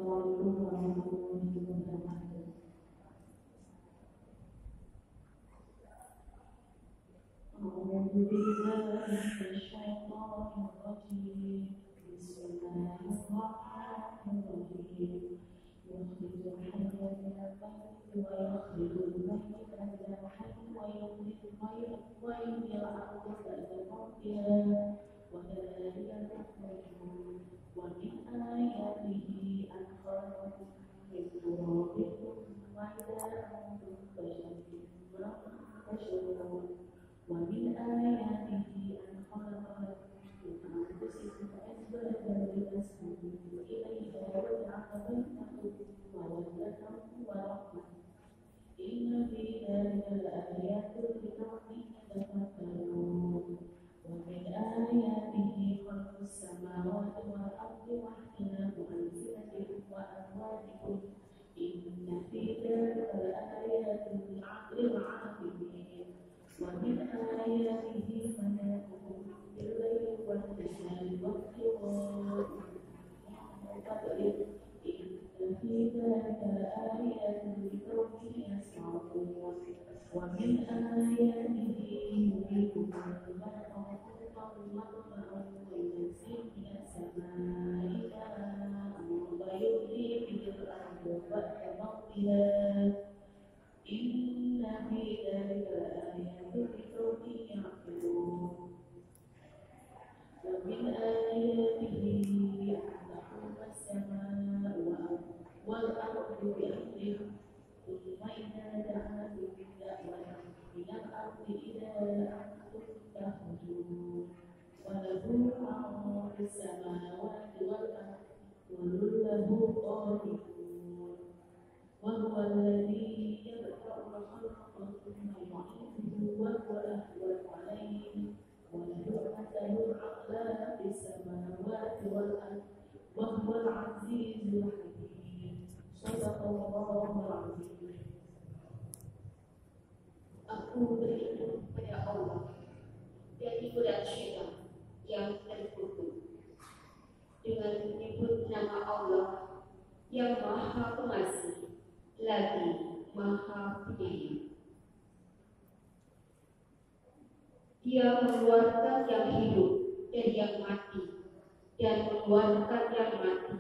Assalamualaikum warahmatullahi wabarakatuh. A'udzu billahi minasyaitonir rajim. Bismillahirrahmanirrahim. Yukhrijul hayya minal mayyiti wa yukhrijul mayyita minal hayyi wa yukhrijul mayyita minal ardi ba'da mawtiha wa kadhalika tukhrijun. Wa min ayatihi an khalaqakum min turabin thumma idza antum basharun. Wa min ayatihi an khalaqakum min anfusikum azwajan litaskunu ilayha wa ja'ala bainakum mawaddatan wa rahmah. Inna fi dzalika laayatin liqaumin yatafakkarun. Wa min ayatihi khalqus samawati wal ardi wa ikhtilafu alsinatikum wa amwalikum. Inna fi dzalika laayatin lil 'abidin. Wa min ayatihi manamukum bil-laili wan-nahari wabtigha'ukum. Inna fi dzalika laayatin liqaumin yasma'un. Wa min ayatihi yuriikum al-barqa khawfan wa tama'an wa yunazzilu minas samaa'i maa'an wa yuhyi bihil arda ba'da mawtiha. Inna fi dzalika laayatin liqaumin ya'qilun. Wa min ayatihi an taquma as-samaa'u wal ardu bi amrihi thumma idza da'akum da'watan minal ardi idza antum takhrujun. Wa lahu ma fis samawati wal ardi wa lahu qanitun. Wa huwa alladhi yabda'u al-khalqa thumma yu'iiduhu wa huwa ahwanu 'alayhi wa lahu mathalul a'laa fis samawati wal ardi wa huwa al-'azizul hakim. Shadaqallahul 'azim. Aku berlindung kepada Allah dari godaan syaitan yang terkutuk dengan menyebut nama Allah yang Maha Pengasih lagi Maha Penyayang. Dia mengeluarkan yang hidup dari yang mati dan mengeluarkan yang mati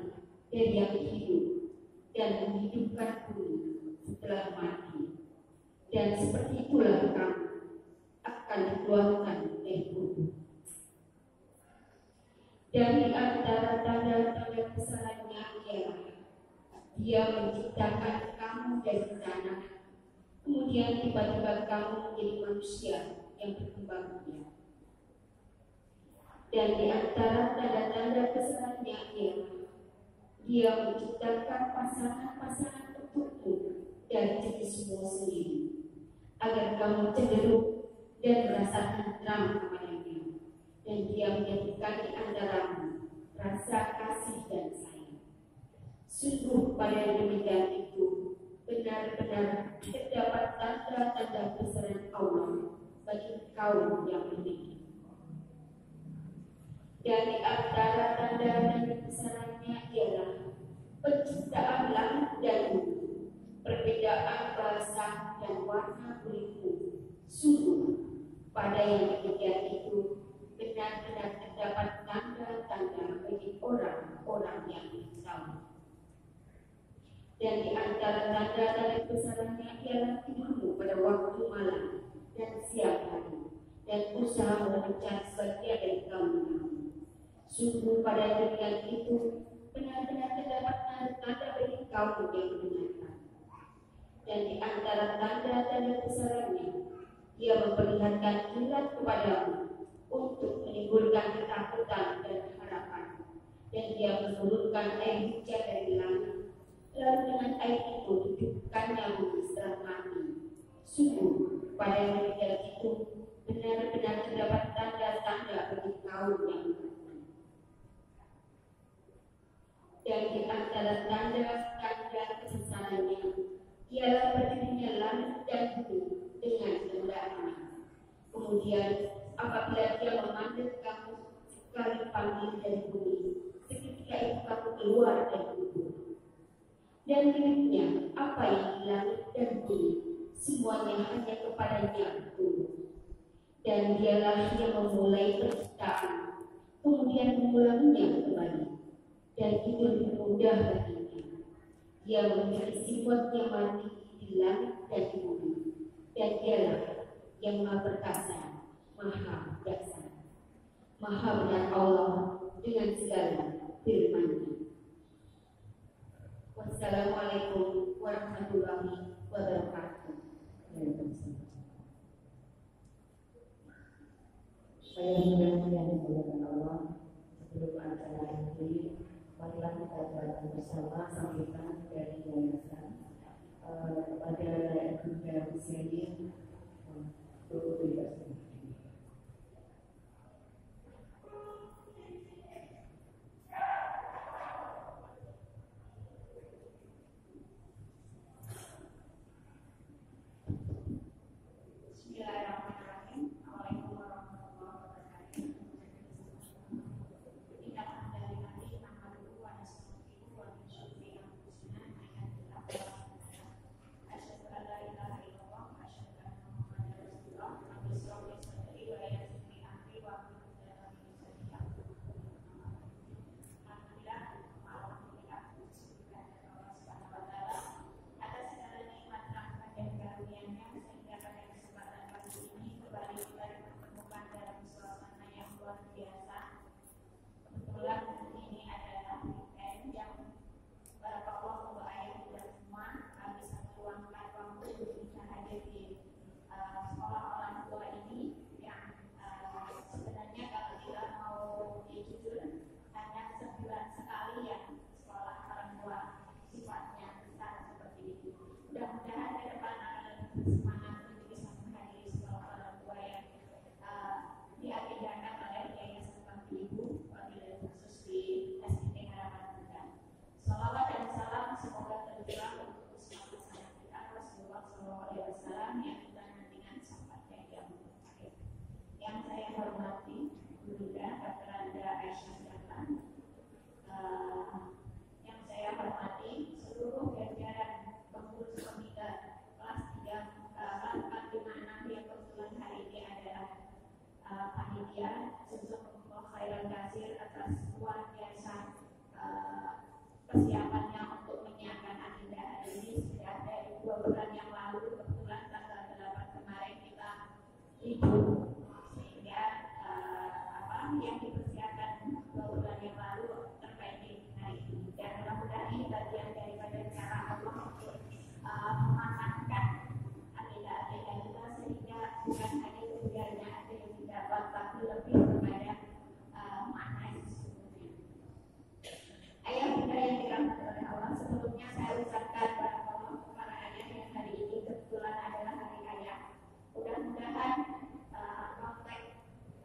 dari yang hidup dan menghidupkan bumi setelah mati. Dan seperti itulah kamu akan dikeluarkan dari bumi. Dari antara tanda-tanda kesalahannya ialah Dia menciptakan kamu dari tanah, kemudian tiba-tiba kamu menjadi manusia yang berkembang biak. Dan di antara tanda-tanda kesalahannya ialah Dia menciptakan pasangan-pasangan untukmu dari jenismu sendiri, agar kamu cenderung dan merasa tentram kepadanya, dan Dia menjadikan di antaramu rasa kasih dan sayang. Sungguh pada demikian itu benar-benar terdapat tanda-tanda kebesaran Allah bagi kaum yang beriman. Dan di antara tanda-tanda kebesarannya ialah penciptaan langit dan bumi, perbedaan bahasa dan warna kulitmu. Sungguh pada yang demikian itu benar-benar terdapat tanda-tanda bagi orang-orang yang tahu. Dan di antara tanda-tanda kebesarannya ialah tidurmu pada waktu malam dan siang hari, dan usaha memencari sebagian dari kaummu. Sungguh pada demikian itu benar-benar terdapat tanda-tanda bagi kaum yang mendengarkan. Dan di antara tanda-tanda kebesarannya, Dia memperlihatkan kilat kepadamu untuk menimbulkan ketakutan dan harapan. Dan Dia menurunkan air hujan dari langit, lalu dengan air itu hidupkannya bumi setelah mati. Sungguh pada demikian itu benar-benar terdapat tanda-tanda bagi kaum yang beriman. Dan di antara tanda-tanda kebesarannya ialah berdirinya langit dan bumi dengan kehendaknya. Kemudian apabila Dia memanggil kamu sekali panggil dari bumi, seketika itu kamu keluar dari kubur. dan miliknya apa yang di langit dan bumi, semuanya hanya kepadanya tunduk. Dan dialah yang memulai penciptaan, kemudian mengulanginya kembali, dan itu lebih mudah baginya. Dia menjadi sifat yang mati di langit dan di bumi, dan dialah yang maha perkasa, maha bijaksana, maha benar Allah dengan segala firman-Nya. Wassalamualaikum warahmatullahi wabarakatuh. Saya mudah-mudahan dimuliakan Allah. Sebelum acara ini, marilah kita doakan bersama sambutan dari yayasan kepada Bunda Hussein untuk bebas. Persiapannya untuk menyiapkan agenda hari ini sudah dari 2 bulan yang lalu, kebetulan tanggal 8 kemarin kita libur, sehingga yang dipersiapkan 2 bulan yang lalu terkait di hari ini. Dan mudah-mudahan ini bagian daripada cara Allah untuk mematangkan agenda-agenda kita, sehingga bukan hanya kemudiannya ada yang didapat, tapi lebih kepada makna yang sesungguhnya. Ayah bunda yang dirahmati oleh Allah, sebelumnya saya ucapkan barakallahu kepada ayah yang hari ini kebetulan adalah hari ayah. Mudah-mudahan konteks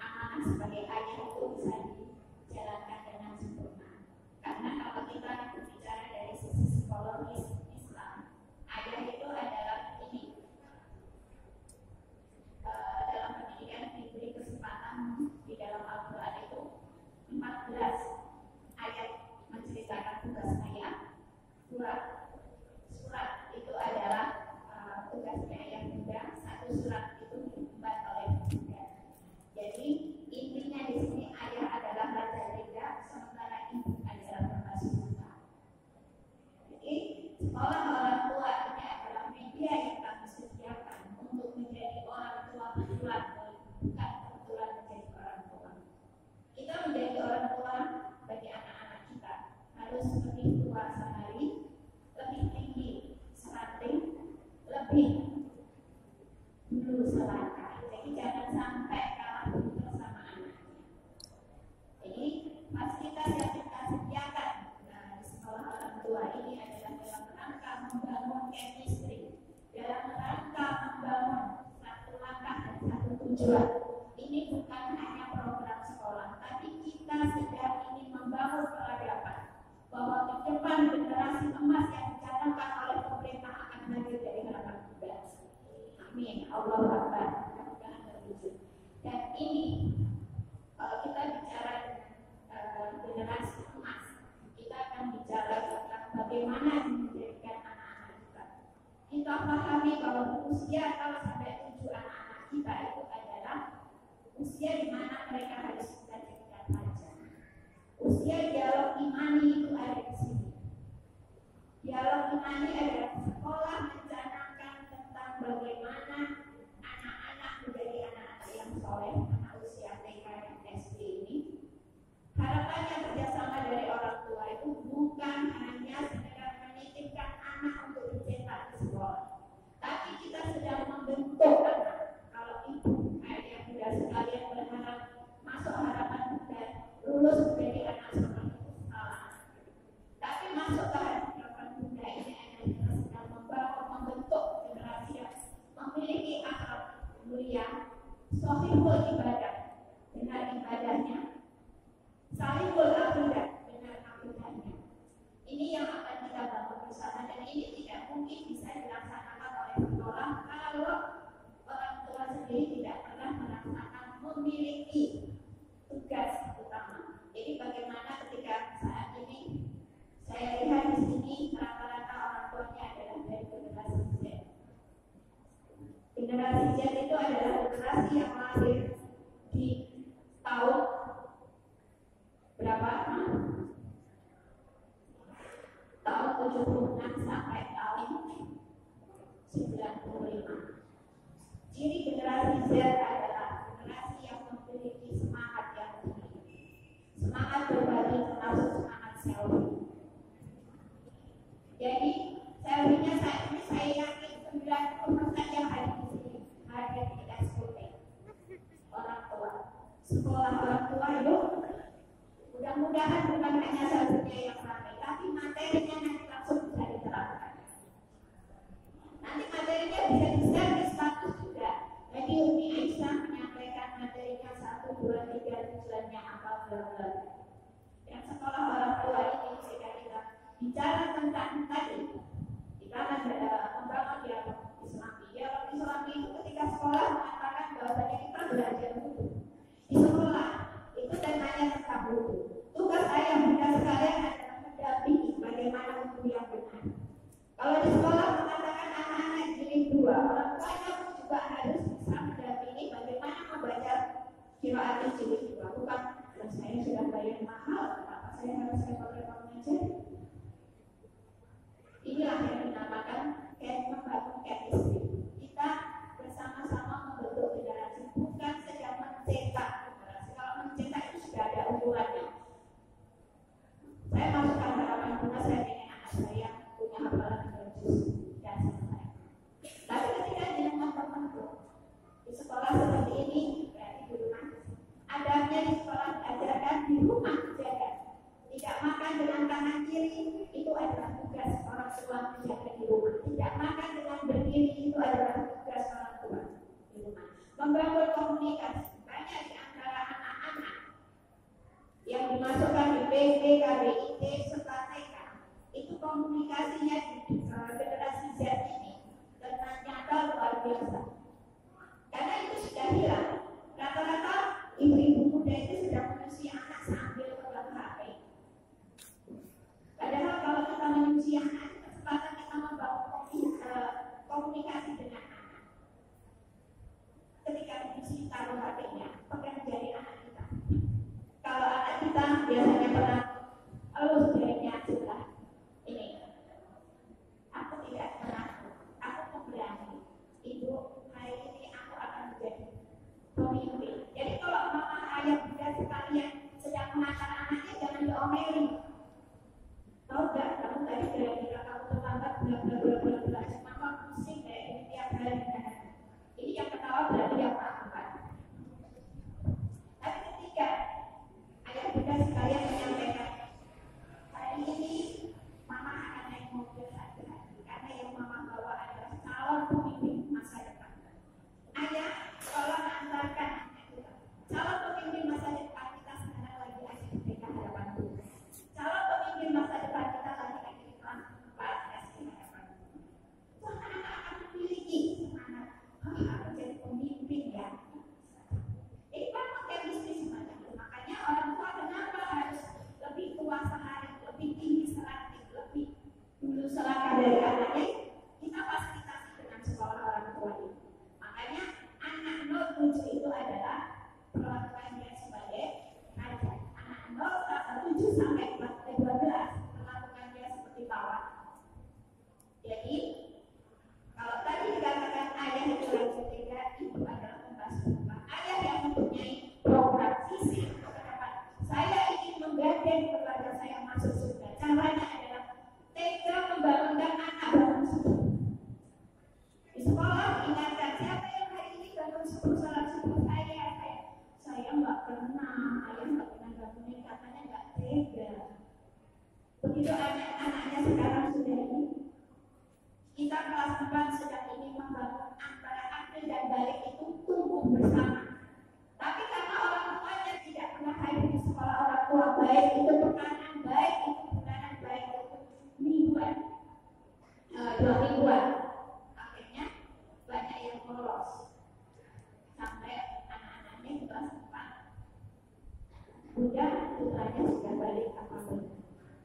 amanah sebagai ayah itu bisa dijalankan dengan sempurna. Karena kalau kita bicara dari sisi psikologis Islam, ayah itu adalah ini dalam pendidikan diberi kesempatan di dalam Al-Quran itu 14 ayat menceritakan tugas ayah. Surat itu adalah tugasnya ayah bunda. 1 surat itu diemban oleh bunda. Jadi intinya di sini ayah adalah raja bunda, sementara ibu adalah pembasuh. Jadi sekolah orang tua ini adalah media yang kami sediakan untuk menjadi orang tua betulan, bukan kebetulan menjadi orang tua. Kita menjadi orang tua bagi anak-anak kita harus lebih tua sehari, lebih tinggi serating, lebih dulu selangkah. Jadi jangan sampai kalah begitu sama anaknya. Jadi fasilitas yang kita sediakan di sekolah orang tua ini adalah dalam rangka membangun chemistry, dalam rangka membangun satu langkah dan satu tujuan. Ini bukan hanya program sekolah, tapi kita sedang ingin membangun peradaban bahwa ke depan generasi emas yang dicanangkan oleh pemerintah akan hadir dari harapan Bunda. Amin. Allahu Akbar. Mudah-mudahan terwujud. Dan ini kalau kita bicara generasi emas, kita akan bicara tentang bagaimana menjadi pahami bahwa usia kalau sampai 7 anak-anak kita itu adalah usia di mana mereka harus belajar pelajaran. Usia dialog imani itu ada di sini. Dialog imani adalah sekolah mencanangkan tentang bagaimana anak-anak menjadi anak-anak yang soleh, anak usia TK dan SD ini. Harapannya kerjasama dari orang tua itu bukan hanya sekedar menitipkan anak untuk dicetak di sekolah, tapi kita sedang membentuk anak. Kalau ibu, ayah, bunda sekalian berharap masuk harapan muda, lulus menjadi anak sekolah itu salah. Tapi masuk ke harapan muda ini adalah kita sedang membentuk generasi yang memiliki akhlak mulia, sahihul ibadah, benar ibadahnya, salihul akidah, benar akidahnya. Ini yang akan kita bangun bersama, dan ini tidak mungkin bisa dilaksanakan oleh sekolah kalau orang tua sendiri tidak pernah melaksanakan memiliki tugas utama. Jadi bagaimana ketika saat ini saya lihat di sini rata-rata orang tuanya adalah dari generasi Z. Generasi Z itu adalah generasi yang lahir di tahun berapa? Tahun 76 sampai tahun 95. Ciri generasi Z adalah generasi yang memiliki semangat yang tinggi, semangat berbagi termasuk semangat selfie. Jadi selfie-nya saat ini saya yakin 90% yang hadir di sini hadir di SPP. Orang tua, sekolah orang tua itu mudah-mudahan bukan hanya selfie-nya yang ramai, tapi materinya nanti langsung bisa diterapkan. Nanti materinya bisa di-share di status juga. Jadi Umi Aisyah menyampaikan materinya 1, 2, 3 tujuannya apa bla-bla. Yang sekolah orang tua ini jika kita bicara tentang tadi, kita akan membangun dialog Islami. Dialog Islami itu ketika sekolah mengatakan bahwasanya kita belajar wudhu. Di sekolah itu temanya tentang wudhu. Tugas ayah bunda sekalian adalah mendampingi bagaimana wudhu yang benar. Kalau di sekolah mengatakan anak-anak jilid 2, orang tuanya juga harus bisa mendampingi bagaimana membaca qiraat jilid 2. Bukan, saya sudah bayar mahal, kenapa saya harus repot-repot mengajar? Inilah yang dinamakan membangun chemistry. Kita bersama-sama membentuk generasi, bukan sedang mencetak generasi. Kalau mencetak itu sudah ada ukurannya. Saya masukkan harapan bunga, saya ingin anak saya punya hafalan juz dan selesai. Tapi ketika dia membentuk di sekolah seperti ini, berarti di rumah. Adabnya di sekolah ajarkan, di rumah jaga. Tidak makan dengan tangan kiri, itu adalah tugas orang tua menjaga di rumah. Tidak makan dengan berdiri, itu adalah tugas orang tua di rumah. Membangun komunikasi. Banyak di antara anak-anak yang dimasukkan di PD, KBIT, serta TK, itu komunikasinya di generasi Z ini ternyata luar biasa. Karena itu sudah hilang. Rata-rata ibu-ibu muda itu sudah menyusui anak sambil pegang HP. Padahal kalau kita menyusui anak, kesempatan kita membangun komunikasi dengan anak. Ketika menyusui taruh HP-nya, pegang jari anak kita. Kalau anak kita biasanya pernah, jarinya sudah ini 7 sampai kelas 12 perlakukan dia seperti kawan. Jadi kalau tadi dikatakan ayah itu harus berbeda, itu adalah membahas ayah yang mempunyai program visi ke depan. Saya ingin menggadeng keluarga saya masuk surga. Caranya adalah tega membangunkan anak bangun subuh. Di sekolah ingatkan siapa yang hari ini bangun subuh salat subuh saya nggak pernah, ayah nggak pernah bangunin, katanya nggak tega. Begitu anak-anaknya sekarang sudah ini, kita kelas 4 sudah ingin membangun antara akil dan balik itu tumbuh bersama. Tapi karena orang tuanya tidak pernah hadir di sekolah orang tua, baik itu pekanan, baik itu bulanan, baik itu mingguan, 2 mingguan, akhirnya banyak yang bolos sampai anak-anaknya di kelas 4 udah putranya sudah balik apapun.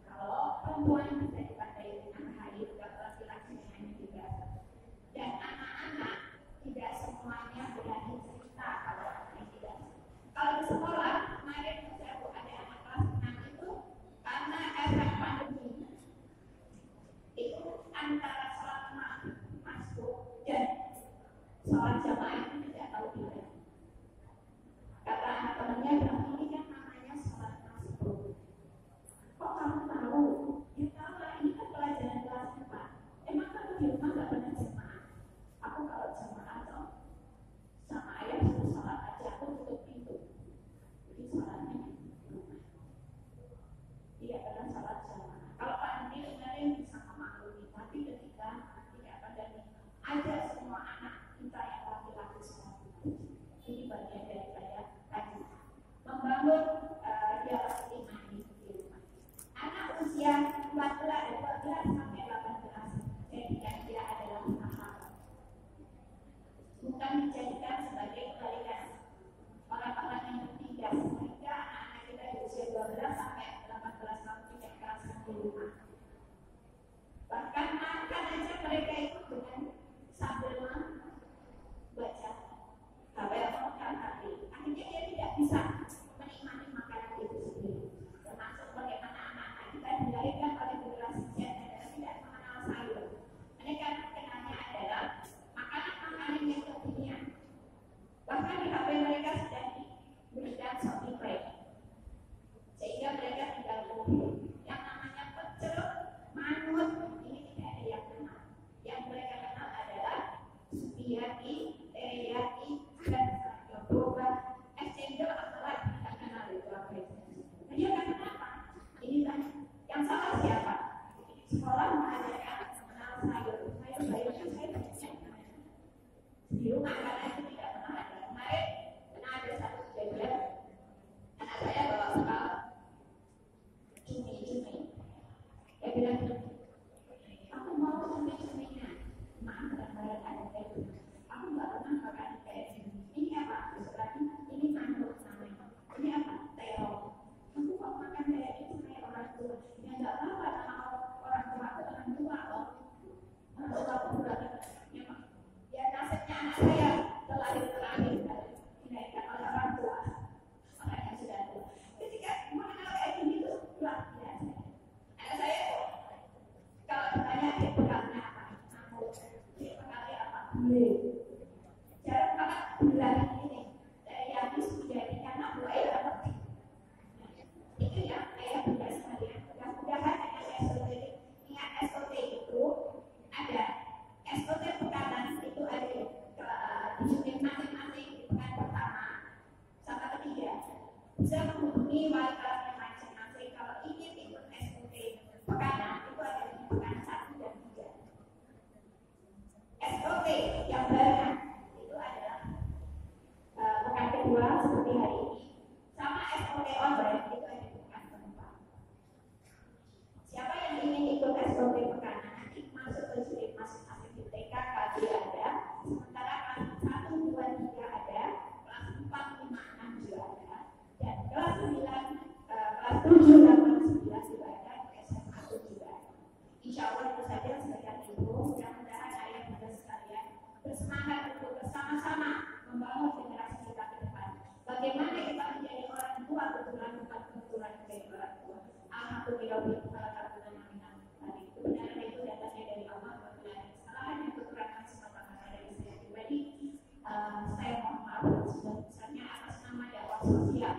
Kalau perempuan bisa dipakai dengan haid, kalau laki-laki hanya 3. Dan anak-anak tidak semuanya berani cerita kalau anaknya tidak. Kalau di sekolah kemarin saya ada anak kelas 6 itu karena efek pandemi itu antara sholat masuk dan sholat jamaah itu tidak tahu beda. Kata anak temannya bilang ini kan namanya sholat masuk. Kok kamu tahu? Ya tahu lah, ini kan pelajaran kelas 4. Emang kamu di rumah nggak pernah jemaah? Aku kalau jemaah tuh sama ayah suruh sholat aja, aku tutup pintu. Jadi sholatnya di rumah. Tidak pernah sholat jemaah. Kalau pandemi sebenarnya bisa memaklumi, tapi ketika tidak pandemi, ajak semua anak kita yang laki-laki sholat. Ini bagian daripada kaji. Membangun dialog iman di rumah. Anak usia 12 sampai 18 jadikan dia adalah sahabat. Bukan dijadikan sebagai kebalikan orang-orang yang bertiga, sehingga anak kita di usia 12 sampai 18 tahun tidak kerasan di rumah. Bahkan makan aja mereka itu dengan sambil membaca HPL. Akhirnya dia tidak bisa menikmati makanan itu sendiri. Termasuk bagaimana anak-anak kita dilahirkan oleh generasi Z adalah tidak mengenal sayur. Mereka kenalnya adalah makanan-makanan yang kekinian. Bahkan di HP mereka sudah diberikan Shopee Pay, sehingga mereka tinggal pilih. Yang namanya pecel, mangut, ini tidak ada yang kenal. Yang mereka kenal adalah sukiyaki, teriyaki, dan boba, cendol atau lagi tidak kenal itu apa itu. Dia kan kenapa? Ini kan yang salah siapa? Sekolah mengajarkan mengenal sayur. Sayur saya tidak di rumah karena itu tidak pernah ada. Kemarin pernah ada satu kejadian anak saya bawa bekal cumi aku tidak boleh salah kata dengan tadi. Kebenaran itu datangnya dari Allah, kebenaran kesalahan dan kekurangan semata-mata dari saya pribadi. Saya mohon maaf sebesar-besarnya atas nama dakwah sosial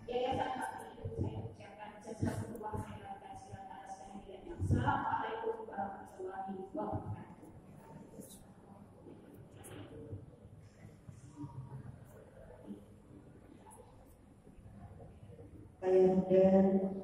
Yayasan Bakti Hidup. Saya ucapkan jazakumullah khairan katsiran atas kehadirannya. Assalamualaikum warahmatullahi wabarakatuh. Saya